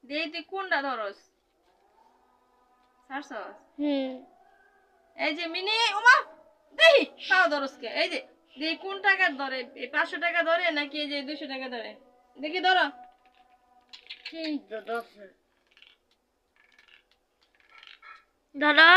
দেই তুই কোনটা ধরস ছাড়ছস এই যে মিনি ওমা দেই পাও ধরসকে এই যে দেই কোন টাকা ধরে 500 টাকা ধরে নাকি এই যে 200 টাকা ধরে দেখি ধরো ঠিক তো ধরছে ধরো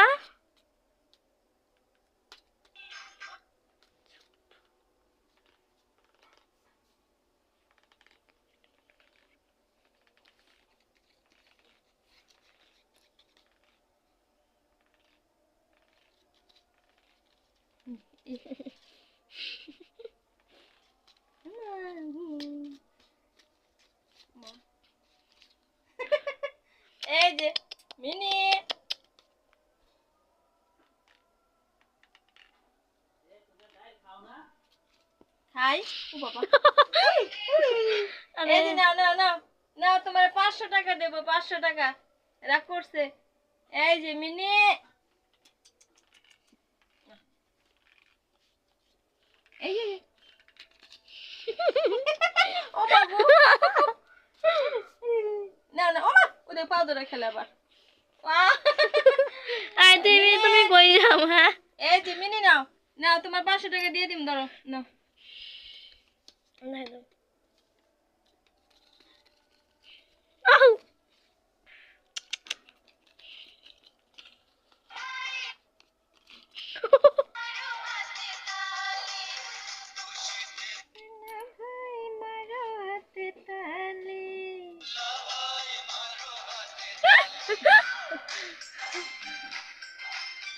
এই যে মিনি খাই ও বাবা এই যে নাও নাও নাও নাও তোমার 500 টাকা দেব 500 টাকা রাগ করছে এই যে মিনি এই যে ও বাবু না না ওমা ওদের পাও ধরে খেলে আবার আই তুমি কই যাও হ্যাঁ এই যে মিনি নাও নাও তোমার 500 টাকা দিয়ে দিম ধরো নাও নাই দাও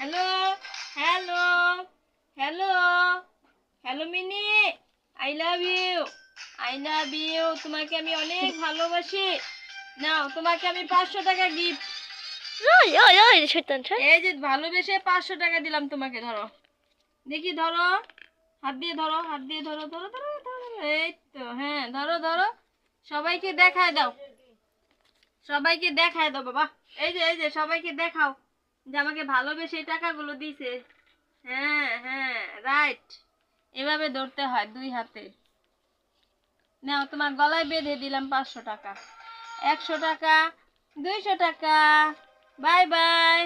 hello hello hello hello Mini I love you তোমাকে আমি অনেক ভালোবাসি নাও তোমাকে আমি 500 টাকা গিফট ওই ওই ওই শয়তান এই যে ভালোবেসে 500 টাকা দিলাম তোমাকে ধরো দেখি ধরো হাত দিয়ে ধরো হাত দিয়ে ধরো ধরো ধরো ধরো এই তো হ্যাঁ ধরো ধরো সবাইকে দেখায় দাও বাবা এই যে সবাইকে দেখাও যে আমাকে ভালোবেসে এই টাকাগুলো দিছে হ্যাঁ হ্যাঁ রাইট এভাবে ধরতে হয় দুই হাতে নাও তোমার গলায় বেঁধে দিলাম 500 টাকা 100 টাকা 200 টাকা বাই বাই